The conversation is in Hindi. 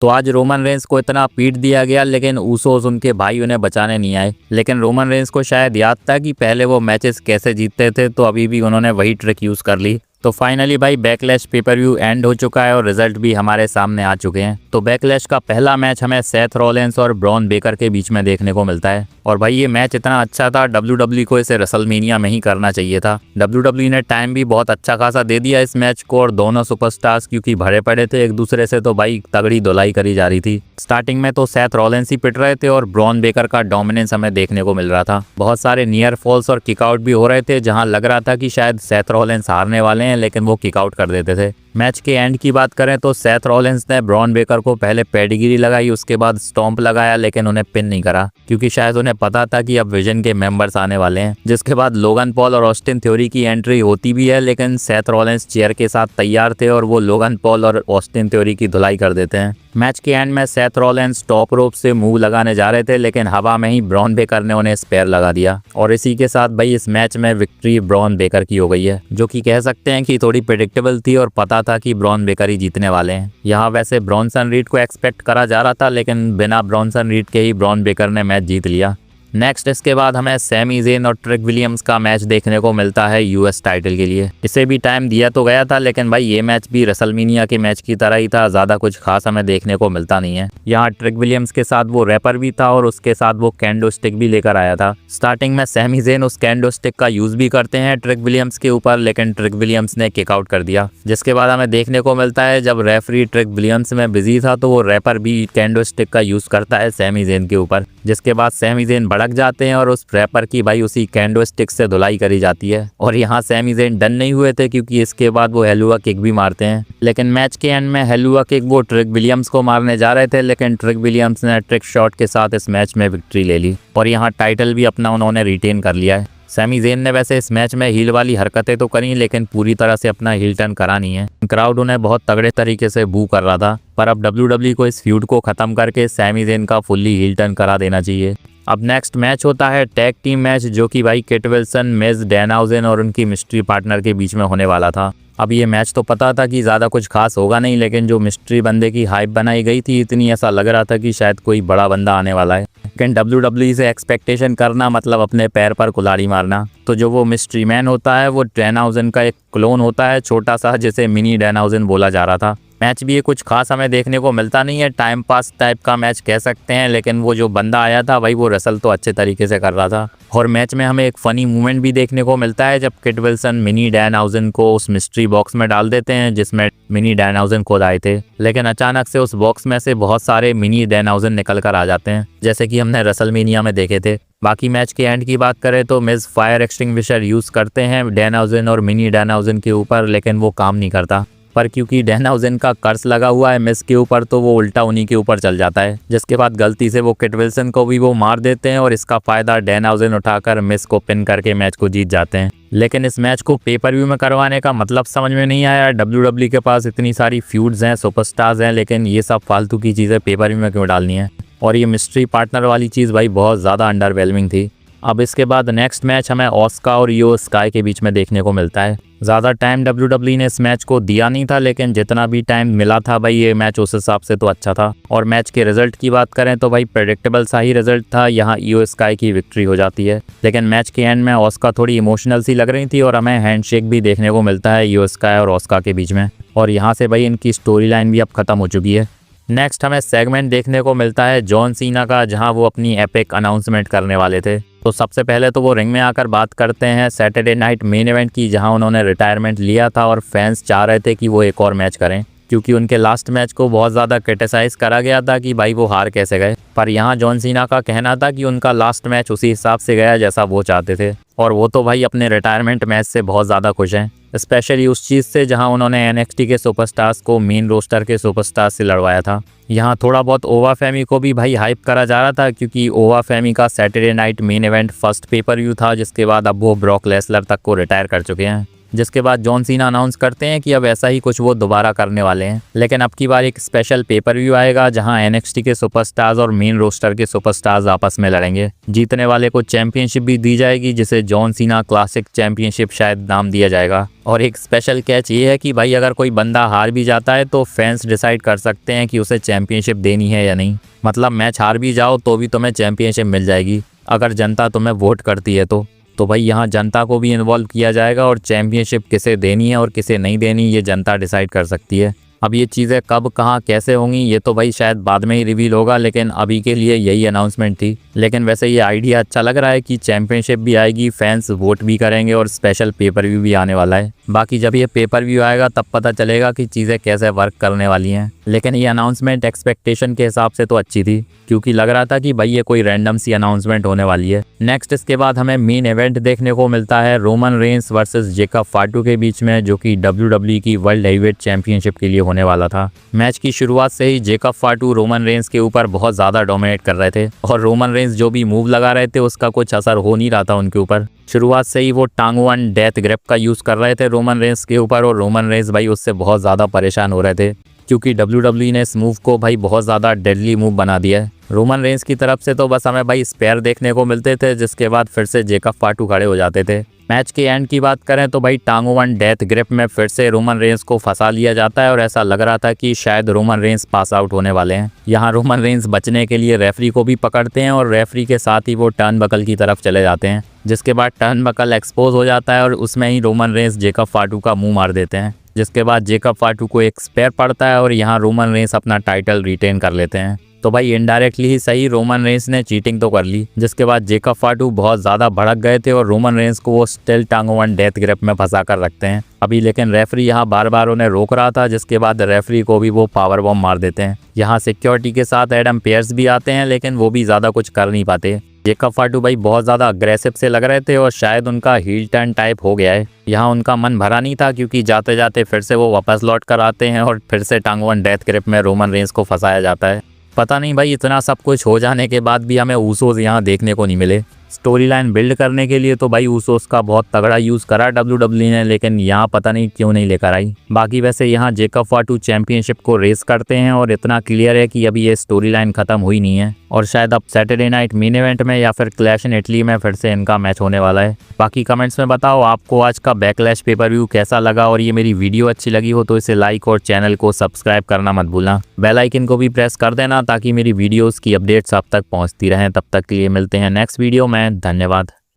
तो आज रोमन रेंस को इतना पीट दिया गया, लेकिन ऊसोस उनके भाई उन्हें बचाने नहीं आए। लेकिन रोमन रेंस को शायद याद था कि पहले वो मैचेस कैसे जीतते थे, तो अभी भी उन्होंने वही ट्रिक यूज़ कर ली। तो फाइनली भाई बैकलैश पेपर व्यू एंड हो चुका है और रिजल्ट भी हमारे सामने आ चुके हैं। तो बैकलैश का पहला मैच हमें सेथ रॉलिंस और ब्रॉन बेकर के बीच में देखने को मिलता है। और भाई ये मैच इतना अच्छा था, WWE को इसे रेसलमेनिया में ही करना चाहिए था। WWE ने टाइम भी बहुत अच्छा खासा दे दिया इस मैच को, और दोनों सुपरस्टार्स क्योंकि भरे पड़े थे एक दूसरे से, तो भाई तगड़ी धुलाई करी जा रही थी। स्टार्टिंग में तो सेथ रॉलिंस ही पिट रहे थे और ब्रॉन बेकर का डोमिनेंस हमें देखने को मिल रहा था। बहुत सारे नियर फॉल्स और किकआउट भी हो रहे थे, जहां लग रहा था कि शायद सेथ रॉलिंस हारने वाले हैं, लेकिन वो किकआउट कर देते थे। मैच के एंड की बात करें तो सेथ रॉलिंस ने ब्रॉन बेकर को पहले पेडिग्री लगाई, उसके बाद स्टॉम्प लगाया, लेकिन उन्हें पिन नहीं करा क्योंकि शायद उन्हें पता था कि अब विजन के मेंबर्स आने वाले हैं। जिसके बाद लोगन पॉल और ऑस्टिन थ्योरी की एंट्री होती भी है, लेकिन सेथ रॉलिंस चेयर के साथ तैयार थे और वो लोगन पॉल और ऑस्टिन थ्योरी की धुलाई कर देते हैं। मैच के एंड में सेथ रॉलिंस टॉप रोप से मूव लगाने जा रहे थे, लेकिन हवा में ही ब्रॉन बेकर ने उन्हें स्पेयर लगा दिया और इसी के साथ भाई इस मैच में विक्ट्री ब्रॉन बेकर की हो गई है, जो कि कह सकते हैं कि थोड़ी प्रेडिक्टेबल थी और पता था कि ब्रॉन बेकर ही जीतने वाले हैं। यहाँ वैसे ब्रॉनसन रीड को एक्सपेक्ट करा जा रहा था, लेकिन बिना ब्रॉनसन रीड के ही ब्रॉन बेकर ने मैच जीत लिया। नेक्स्ट इसके बाद हमें सैमी ज़ेन और ट्रिक विलियम्स का मैच देखने को मिलता है यूएस टाइटल के लिए। इसे भी टाइम दिया तो गया था, लेकिन भाई ये मैच भी रेसलमेनिया के मैच की तरह ही था, ज़्यादा कुछ खास हमें देखने को मिलता नहीं है। यहाँ ट्रिक विलियम्स के साथ वो रैपर भी था और उसके साथ वो कैंडो स्टिक भी लेकर आया था। स्टार्टिंग में सैमी ज़ेन उस कैंडो स्टिक का यूज भी करते हैं ट्रिक विलियम्स के ऊपर, लेकिन ट्रिक विलियम्स ने किकआउट कर दिया। जिसके बाद हमें देखने को मिलता है जब रेफरी ट्रिक विलियम्स में बिजी था, तो वो रैपर भी कैंडो स्टिक का यूज करता है सैमी ज़ेन के ऊपर। जिसके बाद सैमी ज़ेन भड़क जाते हैं और उस रैपर की भाई उसी कैंडो स्टिक से धुलाई करी जाती है। और यहाँ सैमी ज़ेन डन नहीं हुए थे क्योंकि इसके बाद वो हेलुआ किक भी मारते हैं, लेकिन मैच के एंड में हेलुआ किक वो ट्रिक विलियम्स को मारने जा रहे थे, लेकिन ट्रिक विलियम्स ने ट्रिक शॉट के साथ इस मैच में विक्ट्री ले ली और यहाँ टाइटल भी अपना उन्होंने रिटेन कर लिया है। सैमी ज़ेन ने वैसे इस मैच में हील वाली हरकतें तो करी, लेकिन पूरी तरह से अपना हील टर्न करा नहीं है। क्राउड उन्हें बहुत तगड़े तरीके से बू कर रहा था, पर अब WWE को इस फ्यूड को खत्म करके सैमी ज़ेन का फुल्ली हील टर्न करा देना चाहिए। अब नेक्स्ट मैच होता है टैग टीम मैच, जो कि भाई किट विल्सन, मिज, डैनहाउज़न और उनकी मिस्ट्री पार्टनर के बीच में होने वाला था। अब ये मैच तो पता था कि ज़्यादा कुछ खास होगा नहीं, लेकिन जो मिस्ट्री बंदे की हाइप बनाई गई थी इतनी, ऐसा लग रहा था कि शायद कोई बड़ा बंदा आने वाला है। लेकिन WWE से एक्सपेक्टेशन करना मतलब अपने पैर पर कुल्हाड़ी मारना। तो जो वो मिस्ट्री मैन होता है वो डैनहाउज़न का एक क्लोन होता है, छोटा सा, जिसे मिनी डैनहाउज़न बोला जा रहा था। मैच भी ये कुछ खास हमें देखने को मिलता नहीं है, टाइम पास टाइप का मैच कह सकते हैं, लेकिन वो जो बंदा आया था भाई वो रेसल तो अच्छे तरीके से कर रहा था। और मैच में हमें एक फ़नी मूवमेंट भी देखने को मिलता है जब किट विल्सन मिनी डैनहाउज़न को उस मिस्ट्री बॉक्स में डाल देते हैं जिसमें मिनी डैनहाउज़न खुद आए थे, लेकिन अचानक से उस बॉक्स में से बहुत सारे मिनी डैनहाउज़न निकल कर आ जाते हैं, जैसे कि हमने रेसलमेनिया में देखे थे। बाकी मैच के एंड की बात करें तो मिज फायर एक्सटिंग्विशर यूज़ करते हैं डैनहाउज़न और मिनी डैनहाउज़न के ऊपर, लेकिन वो काम नहीं करता। पर क्योंकि डैनहाउज़न का कर्स लगा हुआ है मिस के ऊपर, तो वो उल्टा उन्हीं के ऊपर चल जाता है, जिसके बाद गलती से वो किट विल्सन को भी वो मार देते हैं और इसका फायदा डैनहाउज़न उठाकर मिस को पिन करके मैच को जीत जाते हैं। लेकिन इस मैच को पेपर व्यू में करवाने का मतलब समझ में नहीं आया। WWE के पास इतनी सारी फ्यूड्स हैं, सुपरस्टार्स हैं, लेकिन ये सब फालतू की चीज़ें पेपर व्यू में क्यों डालनी है। और ये मिस्ट्री पार्टनर वाली चीज़ भाई बहुत ज़्यादा अंडरवेलमिंग थी। अब इसके बाद नेक्स्ट मैच हमें ऑस्का और इयो स्काई के बीच में देखने को मिलता है। ज़्यादा टाइम WWE ने इस मैच को दिया नहीं था, लेकिन जितना भी टाइम मिला था भाई ये मैच उस हिसाब से तो अच्छा था। और मैच के रिजल्ट की बात करें तो भाई प्रेडिक्टेबल सा ही रिजल्ट था, यहाँ इयो स्काई की विक्ट्री हो जाती है। लेकिन मैच के एंड में ऑस्का थोड़ी इमोशनल सी लग रही थी और हमें हैंडशेक भी देखने को मिलता है इयो स्काई और ऑस्का के बीच में, और यहाँ से भाई इनकी स्टोरी लाइन भी अब खत्म हो चुकी है। नेक्स्ट हमें सेगमेंट देखने को मिलता है जॉन सीना का, जहां वो अपनी एपिक अनाउंसमेंट करने वाले थे। तो सबसे पहले तो वो रिंग में आकर बात करते हैं सैटरडे नाइट मेन इवेंट की, जहां उन्होंने रिटायरमेंट लिया था और फैंस चाह रहे थे कि वो एक और मैच करें, क्योंकि उनके लास्ट मैच को बहुत ज़्यादा क्रिटिसाइज़ करा गया था कि भाई वो हार कैसे गए। पर यहाँ जॉन सीना का कहना था कि उनका लास्ट मैच उसी हिसाब से गया जैसा वो चाहते थे, और वो तो भाई अपने रिटायरमेंट मैच से बहुत ज़्यादा खुश हैं, स्पेशली उस चीज़ से जहां उन्होंने NXT के सुपरस्टार्स को मेन रोस्टर के सुपरस्टार्स से लड़वाया था। यहाँ थोड़ा बहुत ओवा फेमी को भी भाई हाइप करा जा रहा था, क्योंकि ओवा फेमी का Saturday night main event first pay per view था, जिसके बाद अब वो ब्रॉक लेसलर तक को रिटायर कर चुके हैं। जिसके बाद जॉन सीना अनाउंस करते हैं कि अब ऐसा ही कुछ वो दोबारा करने वाले हैं, लेकिन अब की बार एक स्पेशल पेपर व्यू आएगा जहां NXT के सुपरस्टार्स और मेन रोस्टर के सुपरस्टार्स आपस में लड़ेंगे। जीतने वाले को चैंपियनशिप भी दी जाएगी जिसे जॉन सीना क्लासिक चैंपियनशिप शायद नाम दिया जाएगा। और एक स्पेशल कैच ये है कि भाई अगर कोई बंदा हार भी जाता है तो फैंस डिसाइड कर सकते हैं कि उसे चैंपियनशिप देनी है या नहीं। मतलब मैच हार भी जाओ तो भी तुम्हें चैंपियनशिप मिल जाएगी अगर जनता तुम्हें वोट करती है तो भाई यहाँ जनता को भी इन्वॉल्व किया जाएगा और चैंपियनशिप किसे देनी है और किसे नहीं देनी ये जनता डिसाइड कर सकती है। अब ये चीज़ें कब कहाँ कैसे होंगी ये तो भाई शायद बाद में ही रिवील होगा, लेकिन अभी के लिए यही अनाउंसमेंट थी। लेकिन वैसे ये आइडिया अच्छा लग रहा है कि चैंपियनशिप भी आएगी, फैंस वोट भी करेंगे और स्पेशल पेपर व्यू भी आने वाला है। बाकी जब ये पेपर व्यू आएगा तब पता चलेगा कि चीज़ें कैसे वर्क करने वाली हैं। लेकिन ये अनाउंसमेंट एक्सपेक्टेशन के हिसाब से तो अच्छी थी, क्योंकि लग रहा था कि भाई ये कोई रैंडम सी अनाउंसमेंट होने वाली है। नेक्स्ट इसके बाद हमें मेन इवेंट देखने को मिलता है रोमन रेंस वर्सेस जेकब फाटू के बीच में, जो कि WWE की वर्ल्ड हेवीवेट चैंपियनशिप के लिए होने वाला था। मैच की शुरुआत से ही जेकब फाटू रोमन रेंस के ऊपर बहुत ज़्यादा डोमिनेट कर रहे थे और रोमन रेंस जो भी मूव लगा रहे थे उसका कुछ असर हो नहीं रहा था उनके ऊपर। शुरुआत से ही वो टांग वन डेथ ग्रैप का यूज़ कर रहे थे रोमन रेंस के ऊपर और रोमन रेंस भाई उससे बहुत ज़्यादा परेशान हो रहे थे, क्योंकि WWE ने इस मूव को भाई बहुत ज़्यादा डेडली मूव बना दिया है। रोमन रेंस की तरफ से तो बस हमें भाई स्पेयर देखने को मिलते थे, जिसके बाद फिर से जेकब फाटू खड़े हो जाते थे। मैच के एंड की बात करें तो भाई टांगो वन डेथ ग्रिप में फिर से रोमन रेंस को फंसा लिया जाता है और ऐसा लग रहा था कि शायद रोमन रेंस पास आउट होने वाले हैं। यहाँ रोमन रेंस बचने के लिए रेफरी को भी पकड़ते हैं और रेफरी के साथ ही वो टर्न बकल की तरफ चले जाते हैं, जिसके बाद टर्न बकल एक्सपोज हो जाता है और उसमें ही रोमन रेंस जेकब फाटू का मुंह मार देते हैं, जिसके बाद जेकब फाटू को एक स्पेयर पड़ता है और यहाँ रोमन रेंस अपना टाइटल रिटेन कर लेते हैं। तो भाई इनडायरेक्टली ही सही रोमन रेंस ने चीटिंग तो कर ली, जिसके बाद जेकब फाटू बहुत ज़्यादा भड़क गए थे और रोमन रेंस को वो स्टिल टांगो वन डेथ ग्रिप में फंसा कर रखते हैं अभी। लेकिन रेफरी यहाँ बार बार उन्हें रोक रहा था, जिसके बाद रेफरी को भी वो पावर बॉम्ब मार देते हैं। यहाँ सिक्योरिटी के साथ एडम पेयर्स भी आते हैं, लेकिन वो भी ज़्यादा कुछ कर नहीं पाते। जेकब फाटू भाई बहुत ज़्यादा अग्रेसिव से लग रहे थे और शायद उनका हील टर्न टाइप हो गया है। यहाँ उनका मन भरा नहीं था, क्योंकि जाते जाते फिर से वो वापस लौट कर आते हैं और फिर से टांगो वन डेथ ग्रिप में रोमन रेंस को फंसाया जाता है। पता नहीं भाई इतना सब कुछ हो जाने के बाद भी हमें ऊसोस यहाँ देखने को नहीं मिले। स्टोरी लाइन बिल्ड करने के लिए तो भाई ऊसोस का बहुत तगड़ा यूज़ करा WWE ने, लेकिन यहाँ पता नहीं क्यों नहीं लेकर आई। बाकी वैसे यहाँ जेकब फाटू चैंपियनशिप को रेस करते हैं और इतना क्लियर है कि अभी ये स्टोरी लाइन खत्म हुई नहीं है और शायद अब सैटरडे नाइट मेन इवेंट में या फिर क्लैश इन इटली में फिर से इनका मैच होने वाला है। बाकी कमेंट्स में बताओ आपको आज का बैकलैश पेपर व्यू कैसा लगा, और ये मेरी वीडियो अच्छी लगी हो तो इसे लाइक और चैनल को सब्सक्राइब करना मत भूलना। बेल आइकन को भी प्रेस कर देना ताकि मेरी वीडियोज़ की अपडेट्स आप तक पहुँचती रहें। तब तक के लिए मिलते हैं नेक्स्ट वीडियो में। धन्यवाद।